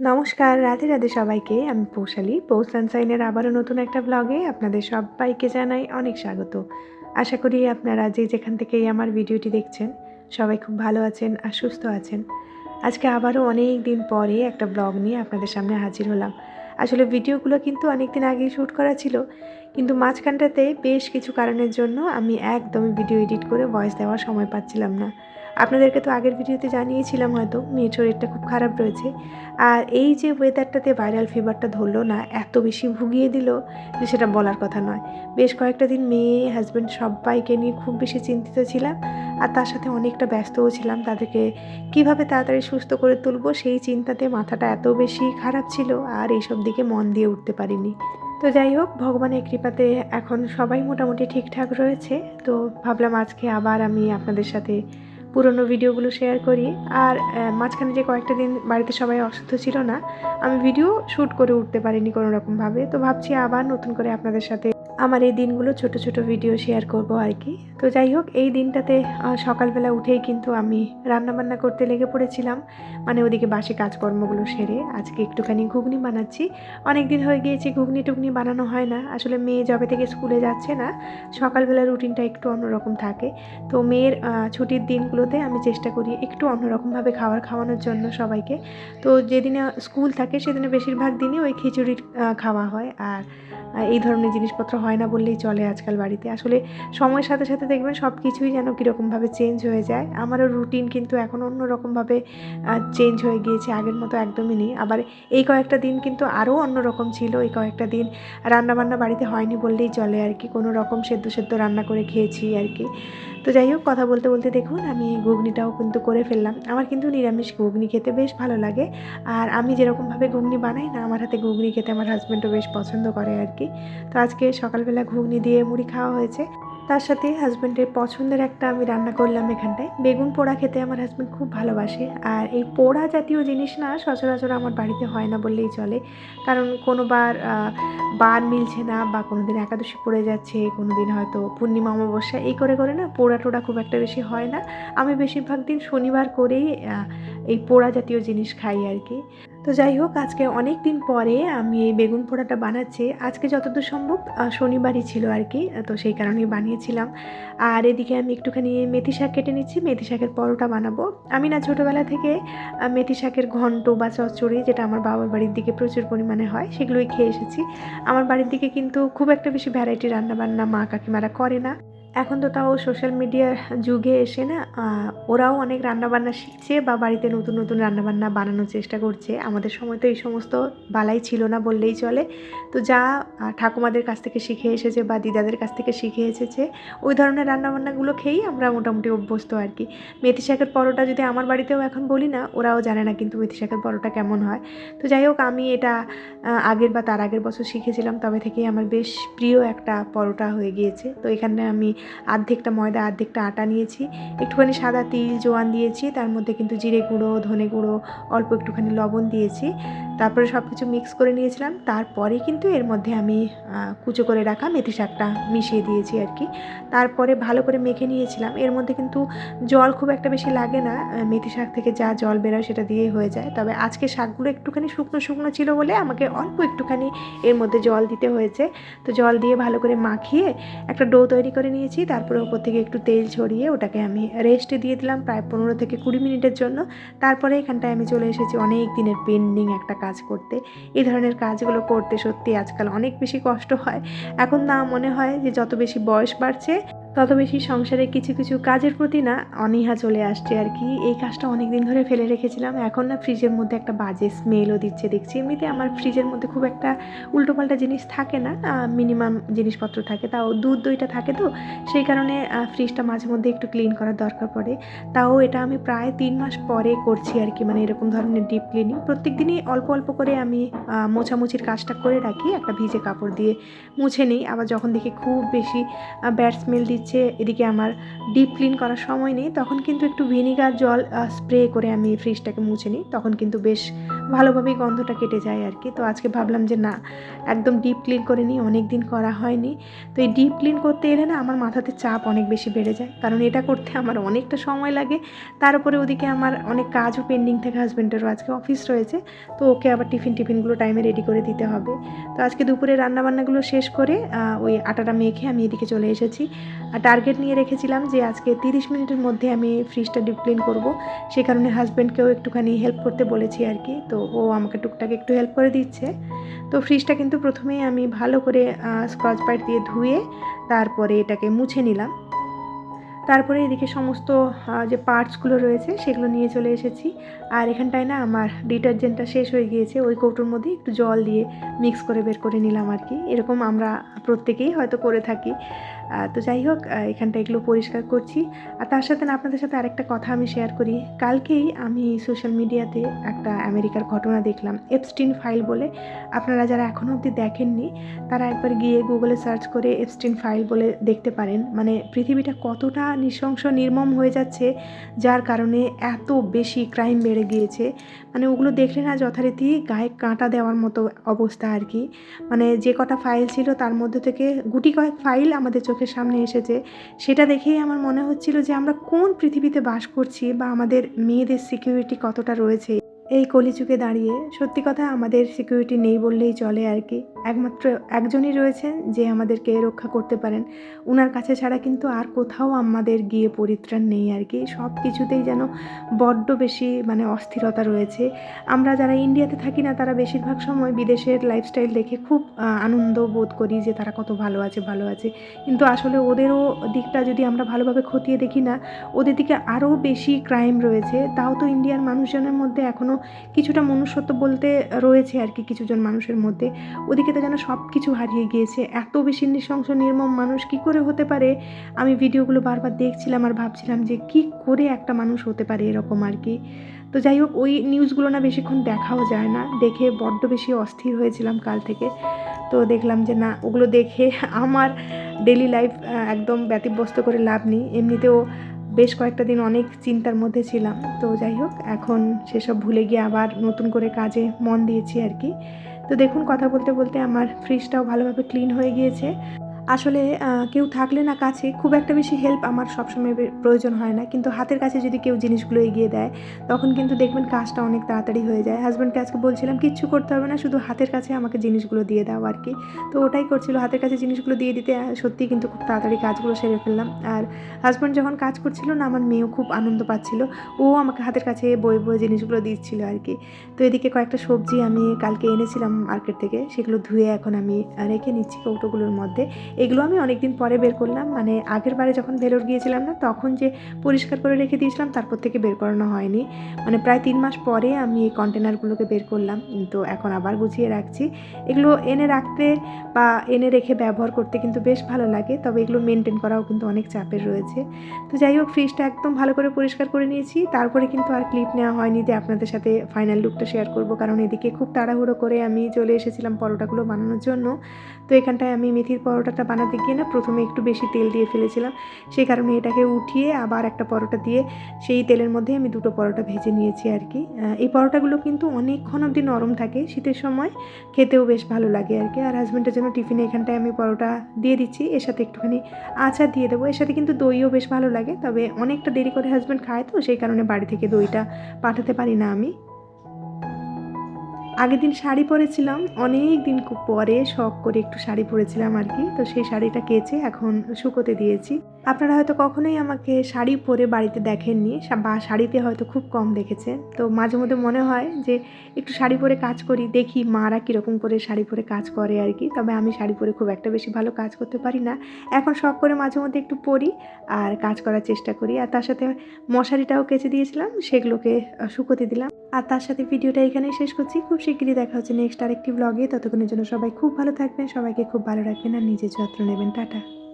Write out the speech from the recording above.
নমস্কার, রাধে রাধে সবাইকে। আমি পৌশালী। পৌষ সানশাইনের আবারও নতুন একটা ব্লগে আপনাদের সবাইকে জানাই অনেক স্বাগত। আশা করি আপনারা যে যেখান থেকেই আমার ভিডিওটি দেখছেন সবাই খুব ভালো আছেন আর সুস্থ আছেন। আজকে আবারও অনেক দিন পরে একটা ব্লগ নিয়ে আপনাদের সামনে হাজির হলাম। আসলে ভিডিওগুলো কিন্তু অনেক দিন আগেই শ্যুট করা ছিল, কিন্তু মাঝখানটাতে বেশ কিছু কারণের জন্য আমি একদমই ভিডিও এডিট করে ভয়েস দেওয়ার সময় পাচ্ছিলাম না। আপনাদেরকে তো আগের ভিডিওতে জানিয়েছিলাম হয়তো মেয়ের শরীরটা খুব খারাপ রয়েছে। আর এই যে ওয়েদারটাতে ভাইরাল ফিভারটা ধরলো না, এত বেশি ভুগিয়ে দিল যে সেটা বলার কথা নয়। বেশ কয়েকটা দিন মেয়ে, হাজব্যান্ড সবাইকে নিয়ে খুব বেশি চিন্তিত ছিলাম, আর তার সাথে অনেকটা ব্যস্তও ছিলাম। তাদেরকে কীভাবে তাড়াতাড়ি সুস্থ করে তুলবো সেই চিন্তাতে মাথাটা এত বেশি খারাপ ছিল, আর এইসব দিকে মন দিয়ে উঠতে পারিনি। তো যাই হোক, ভগবানের কৃপাতে এখন সবাই মোটামুটি ঠিকঠাক রয়েছে। তো ভাবলাম আজকে আবার আমি আপনাদের সাথে পুরনো ভিডিওগুলো শেয়ার করি। আর মাঝখানে যে কয়েকটা দিন বাড়িতে সবাই অসুস্থ ছিল না, আমি ভিডিও শ্যুট করে উঠতে পারিনি কোনো রকমভাবে। তো ভাবছি আবার নতুন করে আপনাদের সাথে আমার এই দিনগুলো ছোট ছোট ভিডিও শেয়ার করব আর কি। তো যাই হোক, এই দিনটাতে সকালবেলা উঠেই কিন্তু আমি রান্নাবান্না করতে লেগে পড়েছিলাম। মানে ওদিকে বাসি কাজকর্মগুলো সেরে আজকে একটুখানি ঘুগনি বানাচ্ছি। অনেক দিন হয়ে গিয়েছে ঘুগনি টুগনি বানানো হয় না। আসলে মেয়ে যবে থেকে স্কুলে যাচ্ছে না, সকালবেলা রুটিনটা একটু অন্যরকম থাকে। তো মেয়ের ছুটির দিনগুলোতে আমি চেষ্টা করি একটু অন্যরকমভাবে খাবার খাওয়ানোর জন্য সবাইকে। তো যেদিনে স্কুল থাকে সেদিনে বেশিরভাগ দিনই ওই খিচুড়ির খাওয়া হয়। আর এই ধরনের জিনিসপত্র হয় না বললেই চলে আজকাল বাড়িতে। আসলে সময়ের সাথে সাথে দেখবেন সব কিছুই যেন কীরকমভাবে চেঞ্জ হয়ে যায়। আমারও রুটিন কিন্তু এখন অন্যরকমভাবে চেঞ্জ হয়ে গিয়েছে, আগের মতো একদমই নেই। আবার এই কয়েকটা দিন কিন্তু আরও অন্যরকম ছিল। এই কয়েকটা দিন রান্নাবান্না বাড়িতে হয়নি বললেই চলে আর কি। কোনো রকম সেদ্ধ সেদ্ধ রান্না করে খেয়েছি আর কি। তো যাই হোক, কথা বলতে বলতে দেখুন আমি ঘুগনিটাও কিন্তু করে ফেললাম। আমার কিন্তু নিরামিষ ঘুগনি খেতে বেশ ভালো লাগে। আর আমি যেরকমভাবে ঘুগনি বানাই না, আমার হাতে ঘুগনি খেতে আমার হাজব্যান্ডও বেশ পছন্দ করে আর কি। তো আজকে সকালবেলা ঘুগনি দিয়ে মুড়ি খাওয়া হয়েছে। তার সাথে হাজব্যান্ডের পছন্দের একটা আমি রান্না করলাম এখানটায়। বেগুন পোড়া খেতে আমার হাজব্যান্ড খুব ভালোবাসে। আর এই পোড়া জাতীয় জিনিস না সচরাচর আমার বাড়িতে হয় না বললেই চলে। কারণ কোনোবার বার মিলছে না, বা কোনো দিন একাদশী পড়ে যাচ্ছে, কোনো দিন হয়তো পূর্ণিমা অমাবস্যা, এই করে করে না পোড়া টোড়া খুব একটা বেশি হয় না। আমি বেশিরভাগ দিন শনিবার করেই এই পোড়া জাতীয় জিনিস খাই আর কি। তো যাই হোক, আজকে অনেক দিন পরে আমি এই বেগুন পোড়াটা বানাচ্ছি। আজকে যতদূর সম্ভব শনিবারই ছিল আর কি, তো সেই কারণেই বানিয়েছিলাম। আর এদিকে আমি একটুখানি মেথি শাক কেটে নিচ্ছি, মেথি শাকের পরোটা বানাবো। আমি না ছোটোবেলা থেকে মেথি শাকের ঘন্ট বা চচ্চড়ি, যেটা আমার বাবার বাড়ির দিকে প্রচুর পরিমাণে হয়, সেগুলোই খেয়ে এসেছি। আমার বাড়ির দিকে কিন্তু খুব একটা বেশি ভ্যারাইটি রান্নাবান্না মা কাকিমারা করে না। এখন তো তাও সোশ্যাল মিডিয়ার যুগে এসে না ওরাও অনেক রান্নাবান্না শিখছে, বা বাড়িতে নতুন নতুন রান্নাবান্না বানানোর চেষ্টা করছে। আমাদের সময় তো এই সমস্ত বালাই ছিল না বললেই চলে। তো যা ঠাকুমাদের কাছ থেকে শিখে এসেছে বা দিদাদের কাছ থেকে শিখে এসেছে, ওই ধরনের রান্নাবান্নাগুলো খেয়েই আমরা মোটামুটি অভ্যস্ত আর কি। মেথি শাকের পরোটা যদি আমার বাড়িতেও এখন বলি না, ওরাও জানে না কিন্তু মেথি শাকের পরোটা কেমন হয়। তো যাই হোক, আমি এটা আগের বা তার আগের বছর শিখেছিলাম, তবে থেকেই আমার বেশ প্রিয় একটা পরোটা হয়ে গিয়েছে। তো এখানে আমি আর্ধেকটা ময়দা আর্ধেকটা আটা নিয়েছি, একটুখানি সাদা তিল জোয়ান দিয়েছি, তার মধ্যে কিন্তু জিরে গুঁড়ো, ধনে গুঁড়ো, অল্প একটুখানি লবণ দিয়েছি। তারপরে সব কিছু মিক্স করে নিয়েছিলাম। তারপরে কিন্তু এর মধ্যে আমি কুচো করে রাখা মেথি শাকটা মিশিয়ে দিয়েছি আর কি। তারপরে ভালো করে মেখে নিয়েছিলাম। এর মধ্যে কিন্তু জল খুব একটা বেশি লাগে না, মেথি শাক থেকে যা জল বেরোয় সেটা দিয়েই হয়ে যায়। তবে আজকে শাকগুলো একটুখানি শুকনো শুকনো ছিল বলে আমাকে অল্প একটুখানি এর মধ্যে জল দিতে হয়েছে। তো জল দিয়ে ভালো করে মাখিয়ে একটা ডো তৈরি করে নিয়েছি। তারপরে ওপর থেকে একটু তেল ছড়িয়ে ওটাকে আমি রেস্টে দিয়ে দিলাম প্রায় 15 থেকে 20 মিনিটের জন্য। তারপরে এখানটায় আমি চলে এসেছি অনেক দিনের পেন্ডিং একটা কাজ করতে। এই ধরনের কাজগুলো করতে সত্যি আজকাল অনেক বেশি কষ্ট হয়। এখন না মনে হয় যে যত বেশি বয়স বাড়ছে তত বেশি সংসারে কিছু কিছু কাজের প্রতি না অনীহা চলে আসছে আর কি। এই কাজটা অনেক দিন ধরে ফেলে রেখেছিলাম। এখন না ফ্রিজের মধ্যে একটা বাজে স্মেলও দিচ্ছে দেখছি। এমনিতে আমার ফ্রিজের মধ্যে খুব একটা উল্টোপাল্টা জিনিস থাকে না, মিনিমাম জিনিসপত্র থাকে। তাও দুধ দইটা থাকে, তো সেই কারণে ফ্রিজটা মাঝে মধ্যে একটু ক্লিন করার দরকার পড়ে। তাও এটা আমি প্রায় 3 মাস পরে করছি আর কি। মানে এরকম ধরনের ডিপ ক্লিনিং প্রত্যেক দিনই অল্প অল্প করে আমি মোছামুছির কাজটা করে রাখি। একটা ভিজে কাপড় দিয়ে মুছে নিই। আবার যখন দেখি খুব বেশি ব্যাড স্মেল দিচ্ছে, এদিকে আমার ডিপ ক্লিন করার সময় নেই, তখন কিন্তু একটু ভিনিগার জল স্প্রে করে আমি ফ্রিজটাকে মুছে নিই। তখন কিন্তু বেশ ভালোভাবেই গন্ধটা কেটে যায় আর কি। তো আজকে ভাবলাম যে না, একদম ডিপ ক্লিন করে নিই, অনেক দিন করা হয়নি। তো এই ডিপ ক্লিন করতে এলে না আমার মাথাতে চাপ অনেক বেশি বেড়ে যায়, কারণ এটা করতে আমার অনেকটা সময় লাগে। তার উপরে ওদিকে আমার অনেক কাজও পেন্ডিং থাকে, হাজব্যান্ডেরও আজকে অফিস রয়েছে, তো ওকে আবার টিফিনগুলো টাইমে রেডি করে দিতে হবে। তো আজকে দুপুরে রান্নাবান্নাগুলো শেষ করে ওই আটাটা মেখে আমি এদিকে চলে এসেছি। আর টার্গেট নিয়ে রেখেছিলাম যে আজকে 30 মিনিটের মধ্যে আমি ফ্রিজটা ডিপ ক্লিন করবো। সে কারণে হাজব্যান্ডকেও একটুখানি হেল্প করতে বলেছি আর কি। তো ও আমাকে টুকটাক একটু হেল্প করে দিচ্ছে। তো ফ্রিজটা কিন্তু প্রথমেই আমি ভালো করে স্কচ ব্রাইট দিয়ে ধুয়ে তারপরে এটাকে মুছে নিলাম। তারপরে এদিকে সমস্ত যে পার্টসগুলো রয়েছে সেগুলো নিয়ে চলে এসেছি। আর এখানটায় না আমার ডিটারজেন্টটা শেষ হয়ে গিয়েছে, ওই কৌটোর মধ্যে একটু জল দিয়ে মিক্স করে বের করে নিলাম আর কি। এরকম আমরা প্রত্যেকেই হয়তো করে থাকি। তো যাই হোক, এখানটা এগুলো পরিষ্কার করছি। আর তার সাথে না আপনাদের সাথে আরেকটা কথা আমি শেয়ার করি। কালকেই আমি সোশ্যাল মিডিয়াতে একটা আমেরিকার ঘটনা দেখলাম, এপস্টিন ফাইল বলে। আপনারা যারা এখনও অবধি দেখেননি তারা একবার গিয়ে গুগলে সার্চ করে এপস্টিন ফাইল বলে দেখতে পারেন। মানে পৃথিবীটা কতটা নৃশংস নির্মম হয়ে যাচ্ছে, যার কারণে এত বেশি ক্রাইম বেড়ে গিয়েছে। মানে ওগুলো দেখলে না যথারীতি গায়ে কাঁটা দেওয়ার মতো অবস্থা আর কি। মানে যে কটা ফাইল ছিল তার মধ্যে থেকে গুটি কয়েক ফাইল আমাদের চোখের সামনে এসেছে। সেটা দেখেই আমার মনে হচ্ছিল যে আমরা কোন পৃথিবীতে বাস করছি, বা আমাদের মেয়েদের সিকিউরিটি কতটা রয়েছে এই কলিযুগে দাঁড়িয়ে। সত্যি কথা, আমাদের সিকিউরিটি নেই বললেই চলে আর কি। একমাত্র একজনই রয়েছেন যে আমাদেরকে রক্ষা করতে পারেন, উনার কাছে ছাড়া কিন্তু আর কোথাও আমাদের গিয়ে পরিত্রাণ নেই আর কি। সব কিছুতেই যেন বড্ড বেশি মানে অস্থিরতা রয়েছে। আমরা যারা ইন্ডিয়াতে থাকি না তারা বেশিরভাগ সময় বিদেশের লাইফস্টাইল দেখে খুব আনন্দ বোধ করি যে তারা কত ভালো আছে ভালো আছে, কিন্তু আসলে ওদেরও দিকটা যদি আমরা ভালোভাবে খতিয়ে দেখি না, ওদের দিকে আরও বেশি ক্রাইম রয়েছে। তাও তো ইন্ডিয়ার মানুষজনের মধ্যে এখনও কিছুটা মনুষ্যত্ব বলতে রয়েছে আর কি কিছুজন মানুষের মধ্যে। ওদিকে তো যেন সব কিছু হারিয়ে গিয়েছে। এত বেশি নৃশংস নির্মম মানুষ কী করে হতে পারে? আমি ভিডিওগুলো বারবার দেখছিলাম আর ভাবছিলাম যে কী করে একটা মানুষ হতে পারে এরকম আর কি। তো যাই হোক, ওই নিউজগুলো না বেশিক্ষণ দেখাও যায় না, দেখে বড্ড বেশি অস্থির হয়েছিলাম কাল থেকে। তো দেখলাম যে না, ওগুলো দেখে আমার ডেলি লাইফ একদম ব্যতিব্যস্ত করে লাভ নেই। এমনিতেও বেশ কয়েকটা দিন অনেক চিন্তার মধ্যে ছিলাম। তো যাই হোক, এখন সেসব ভুলে গিয়ে আবার নতুন করে কাজে মন দিয়েছি আর কি। তো দেখুন, কথা বলতে বলতে আমার ফ্রিজটাও ভালোভাবে ক্লিন হয়ে গিয়েছে। আসলে কেউ থাকলে না কাছে খুব একটা বেশি হেল্প আমার সবসময় প্রয়োজন হয় না, কিন্তু হাতের কাছে যদি কেউ জিনিসগুলো এগিয়ে দেয় তখন কিন্তু দেখবেন কাজটা অনেক তাড়াতাড়ি হয়ে যায়। হাজব্যান্ডকে আজকে বলছিলাম কিচ্ছু করতে হবে না, শুধু হাতের কাছে আমাকে জিনিসগুলো দিয়ে দাও আর কি। তো ওটাই করছিল, হাতের কাছে জিনিসগুলো দিয়ে দিতে সত্যিই কিন্তু খুব তাড়াতাড়ি কাজগুলো সেরে ফেললাম। আর হাজব্যান্ড যখন কাজ করছিল না, আমার মেয়েও খুব আনন্দ পাচ্ছিল, ও আমাকে হাতের কাছে বয়ে বয়ে জিনিসগুলো দিচ্ছিল আর কি। তো এদিকে কয়েকটা সবজি আমি কালকে এনেছিলাম মার্কেট থেকে, সেগুলো ধুয়ে এখন আমি রেখে নিচ্ছি কৌটোগুলোর মধ্যে। এগুলো আমি অনেক দিন পরে বের করলাম, মানে আগের বারে যখন ভেলোর গিয়েছিলাম না তখন যে পরিষ্কার করে রেখে দিয়েছিলাম তারপর থেকে বের করানো হয়নি। মানে প্রায় 3 মাস পরে আমি এই কন্টেনারগুলোকে বের করলাম। তো এখন আবার গুছিয়ে রাখছি। এগুলো এনে রাখতে বা এনে রেখে ব্যবহার করতে কিন্তু বেশ ভালো লাগে, তবে এগুলো মেনটেন করাও কিন্তু অনেক চাপের রয়েছে। তো যাই হোক, ফ্রিজটা একদম ভালো করে পরিষ্কার করে নিয়েছি। তারপরে কিন্তু আর ক্লিপ নেওয়া হয়নি যে আপনাদের সাথে ফাইনাল লুকটা শেয়ার করব, কারণ এদিকে খুব তাড়াহুড়ো করে আমি চলে এসেছিলাম পরোটাগুলো বানানোর জন্য। তো এখানটায় আমি মেথির পরোটাটা বানাতে গিয়ে না প্রথমে একটু বেশি তেল দিয়ে ফেলেছিলাম, সেই কারণে এটাকে উঠিয়ে আবার একটা পরোটা দিয়ে সেই তেলের মধ্যে আমি 2টো পরোটা ভেজে নিয়েছি আর কি। এই পরোটাগুলো কিন্তু অনেকক্ষণ অবধি নরম থাকে, শীতের সময় খেতেও বেশ ভালো লাগে আর কি। আর হাজব্যান্ডের জন্য টিফিনে এখানটায় আমি পরোটা দিয়ে দিচ্ছি, এর সাথে একটুখানি আচার দিয়ে দেবো, এর সাথে কিন্তু দইও বেশ ভালো লাগে। তবে অনেকটা দেরি করে হাজব্যান্ড খায় তো সেই কারণে বাড়ি থেকে দইটা পাঠাতে পারি না আমি। আগের দিন শাড়ি পরেছিলাম, অনেক দিন পরে শখ করে একটু শাড়ি পরেছিলাম আর কি। তো সেই শাড়িটা কেচে এখন শুকোতে দিয়েছি। আপনারা হয়তো কখনোই আমাকে শাড়ি পরে বাড়িতে দেখেননি, বা শাড়িতে হয়তো খুব কম দেখেছেন। তো মাঝে মধ্যে মনে হয় যে একটু শাড়ি পরে কাজ করি, দেখি মারা কীরকম করে শাড়ি পরে কাজ করে আর কি। তবে আমি শাড়ি পরে খুব একটা বেশি ভালো কাজ করতে পারি না। এখন শখ করে মাঝে মধ্যে একটু পরি আর কাজ করার চেষ্টা করি। আর তার সাথে মশারিটাও কেচে দিয়েছিলাম, সেগুলোকে শুকোতে দিলাম। আর তার সাথে ভিডিওটা এখানেই শেষ করছি। খুব শিগগিরই দেখা হচ্ছে নেক্সট আরেকটি ব্লগে। ততক্ষণের জন্য সবাই খুব ভালো থাকবেন, সবাইকে খুব ভালো রাখবেন আর নিজের যত্ন নেবেন। টাটা।